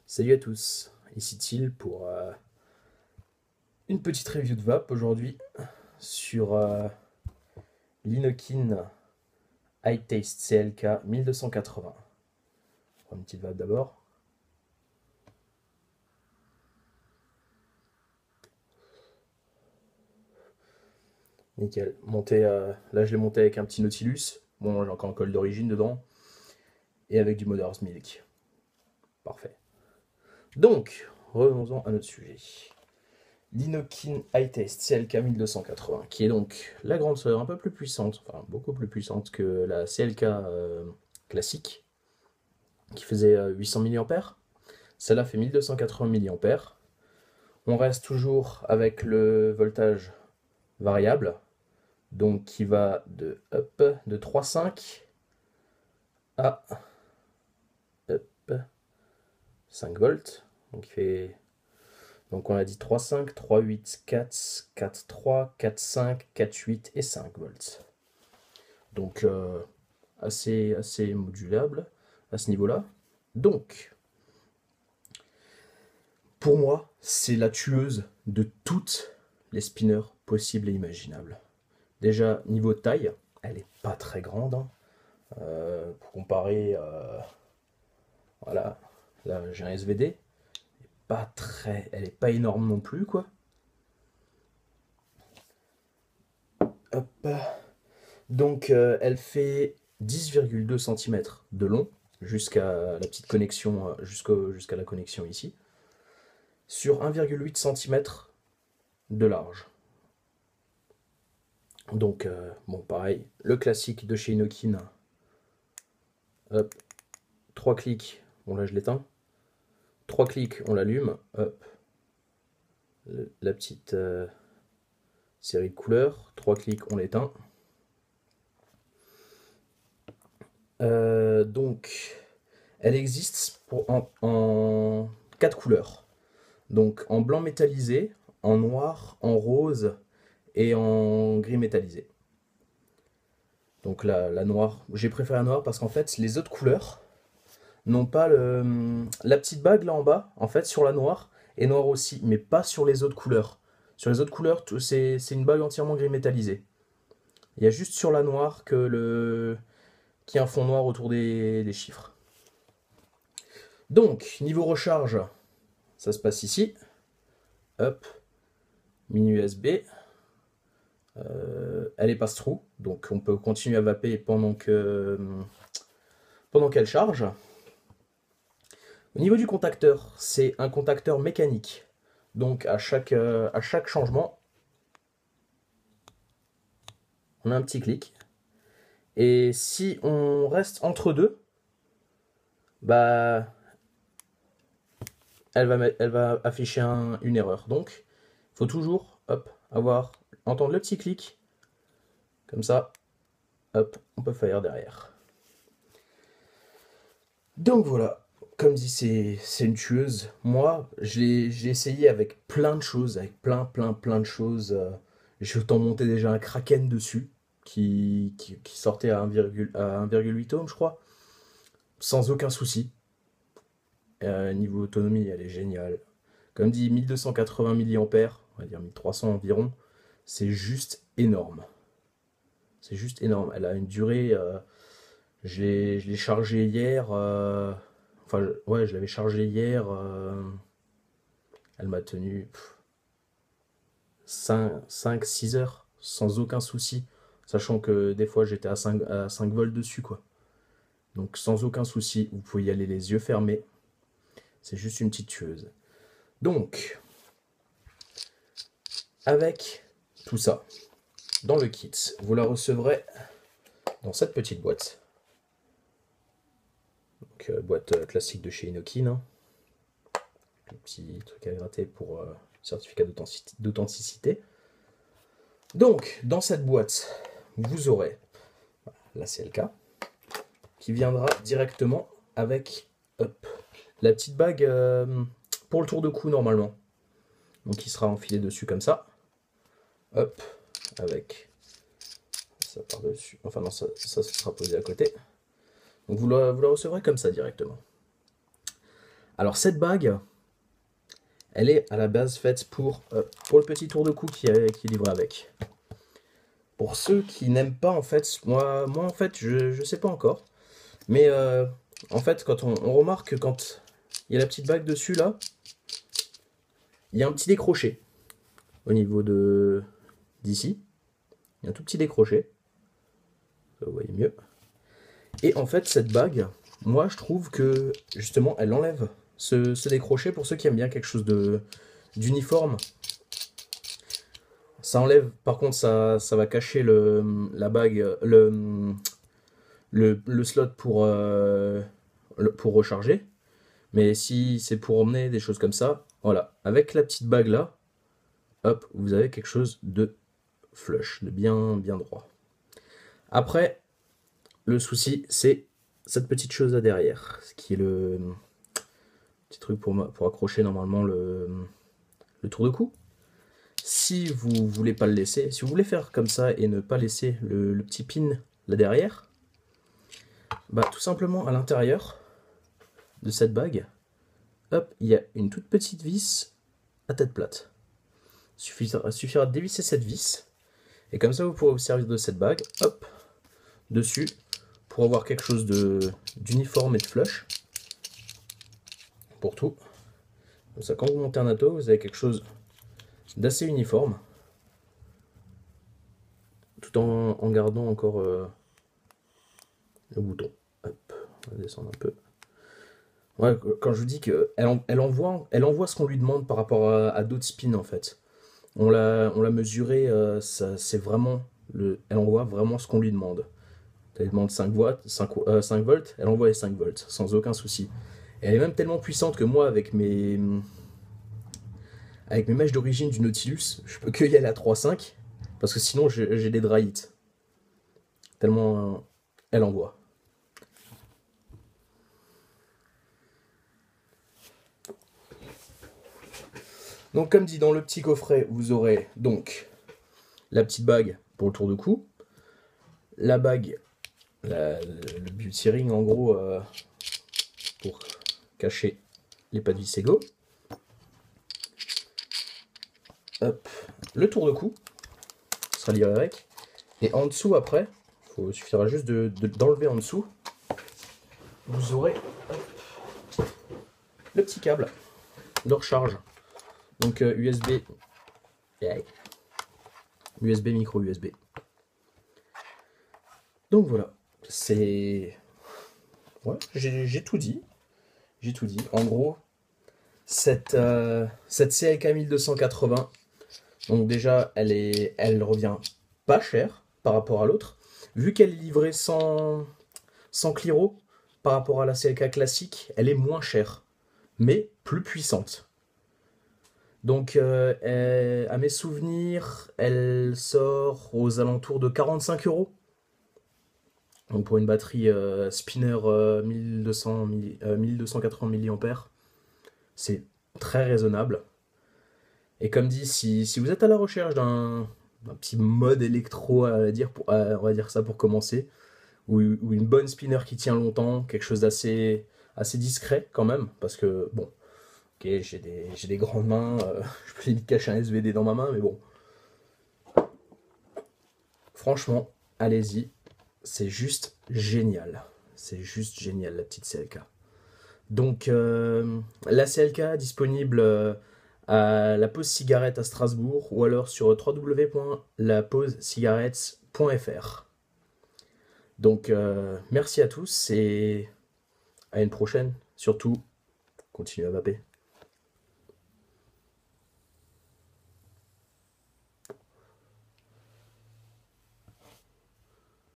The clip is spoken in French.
Salut à tous, ici Thiel pour une petite review de vape aujourd'hui sur l'Inokin High Taste CLK 1280. On prend une petite vape d'abord. Nickel. Là je l'ai monté avec un petit Nautilus. Bon, j'ai encore un col d'origine dedans. Et avec du Mother's Milk. Parfait. Donc, revenons-en à notre sujet. L'Inokin High Taste CLK 1280, qui est donc la grande sœur un peu plus puissante, enfin beaucoup plus puissante que la CLK classique, qui faisait 800 mAh. Celle-là fait 1280 mAh. On reste toujours avec le voltage variable, donc qui va de 3,5 à 5 volts. Donc on a dit 3,5, 3,8, 4, 4,3, 4,5, 4,8 et 5 volts. Donc assez modulable à ce niveau-là. Donc, pour moi, c'est la tueuse de toutes les spinners possibles et imaginables. Déjà, niveau taille, elle est pas très grande. Hein. Pour comparer, voilà, là j'ai un SVD. Elle est pas énorme non plus, quoi. Hop. Donc, elle fait 10,2 cm de long jusqu'à la petite connexion, jusqu'à la connexion ici, sur 1,8 cm de large. Donc, bon, pareil, le classique de chez Inokin. Hop, 3 clics, bon là je l'éteins. 3 clics, on l'allume. Hop, la petite série de couleurs. 3 clics, on l'éteint. Donc, elle existe en 4 couleurs. Donc, en blanc métallisé, en noir, en rose et en gris métallisé. Donc la noire, j'ai préféré la noire parce qu'en fait les autres couleurs n'ont pas la petite bague là en bas, en fait sur la noire, est noire aussi, mais pas sur les autres couleurs. Sur les autres couleurs, c'est une bague entièrement gris métallisé. Il y a juste sur la noire qu'il y a un fond noir autour des chiffres. Donc, niveau recharge, ça se passe ici. Hop, mini USB. Elle est passe-trou, donc on peut continuer à vaper pendant qu'elle charge. Au niveau du contacteur, c'est un contacteur mécanique. Donc à chaque changement, on a un petit clic. Et si on reste entre deux, bah, elle va afficher une erreur. Donc, il faut toujours entendre le petit clic. Comme ça, hop, on peut faire derrière. Donc voilà. Comme dit, c'est une tueuse. Moi, j'ai essayé avec plein de choses, avec plein de choses. J'ai autant monté déjà un Kraken dessus, qui sortait à 1,8 ohms, je crois, sans aucun souci. Niveau autonomie, elle est géniale. Comme dit, 1280 mAh, on va dire 1300 environ, c'est juste énorme. C'est juste énorme. Elle a une durée. Je l'ai chargé hier. Enfin, ouais, je l'avais chargé hier. Elle m'a tenu 5-6 heures sans aucun souci. Sachant que des fois j'étais à 5 volts dessus, quoi. Donc sans aucun souci, vous pouvez y aller les yeux fermés. C'est juste une petite tueuse. Donc, avec tout ça, dans le kit, vous la recevrez dans cette petite boîte. Donc, boîte classique de chez Inokin. Hein. Le petit truc à gratter pour certificat d'authenticité. Donc, dans cette boîte, vous aurez la CLK qui viendra directement avec la petite bague pour le tour de cou normalement. Donc, il sera enfilé dessus comme ça. Hop, avec ça par-dessus. Enfin, non, ça sera posé à côté. Donc, vous la recevrez comme ça directement. Alors cette bague, elle est à la base faite pour le petit tour de cou qui est livré avec. Pour ceux qui n'aiment pas, en fait, moi en fait, je sais pas encore. Mais en fait, quand on remarque que quand il y a la petite bague dessus, là, il y a un petit décroché au niveau d'ici. Il y a un tout petit décroché. Vous voyez mieux. Et en fait, cette bague, moi, je trouve que, justement, elle enlève ce décroché pour ceux qui aiment bien quelque chose d'uniforme. Ça enlève, par contre, ça va cacher la bague, le slot pour recharger. Mais si c'est pour emmener des choses comme ça, voilà. Avec la petite bague là, hop, vous avez quelque chose de flush, de bien droit. Après, le souci, c'est cette petite chose là derrière, ce qui est le petit truc pour accrocher normalement le tour de cou. Si vous voulez pas le laisser, si vous voulez faire comme ça et ne pas laisser le petit pin là derrière, bah tout simplement à l'intérieur de cette bague, hop, il y a une toute petite vis à tête plate. Il suffira de dévisser cette vis, et comme ça vous pourrez vous servir de cette bague, hop, dessus, pour avoir quelque chose d'uniforme et de flush, pour tout. Comme ça, quand vous montez un atto, vous avez quelque chose d'assez uniforme, tout en gardant encore le bouton. Hop, on va descendre un peu. Ouais, quand je vous dis qu'elle envoie ce qu'on lui demande par rapport à d'autres spins en fait. On l'a mesuré, c'est vraiment elle envoie vraiment ce qu'on lui demande. Elle demande 5 volts, 5 volts, elle envoie les 5 volts sans aucun souci. Et elle est même tellement puissante que moi avec mes mèches d'origine du Nautilus, je peux que y aller à 3,5 parce que sinon j'ai des dry hits. Tellement elle envoie. Donc comme dit, dans le petit coffret, vous aurez donc la petite bague pour le tour de cou, la bague, le beauty ring en gros pour cacher les pas de vis égaux. Hop, le tour de cou sera lié avec. Et en dessous après, il suffira juste d'enlever en dessous. Vous aurez hop, le petit câble de recharge. Donc USB, USB, micro USB. Donc voilà, c'est... Ouais, j'ai tout dit. J'ai tout dit. En gros, cette CLK 1280, donc déjà, elle revient pas cher par rapport à l'autre. Vu qu'elle est livrée sans cliro, par rapport à la CLK classique, elle est moins chère, mais plus puissante. Donc, à mes souvenirs, elle sort aux alentours de 45 €. Donc pour une batterie spinner 1280 mAh, c'est très raisonnable. Et comme dit, si vous êtes à la recherche d'un petit mode électro, on va dire ça pour commencer, ou une bonne spinner qui tient longtemps, quelque chose d'assez discret quand même, parce que bon, ok, j'ai des grandes mains, je peux limite cacher un SVD dans ma main, mais bon. Franchement, allez-y, c'est juste génial. C'est juste génial la petite CLK. Donc la CLK disponible à la pause cigarette à Strasbourg ou alors sur www.lapausecigarettes.fr. Donc merci à tous et à une prochaine. Surtout, continuez à vaper.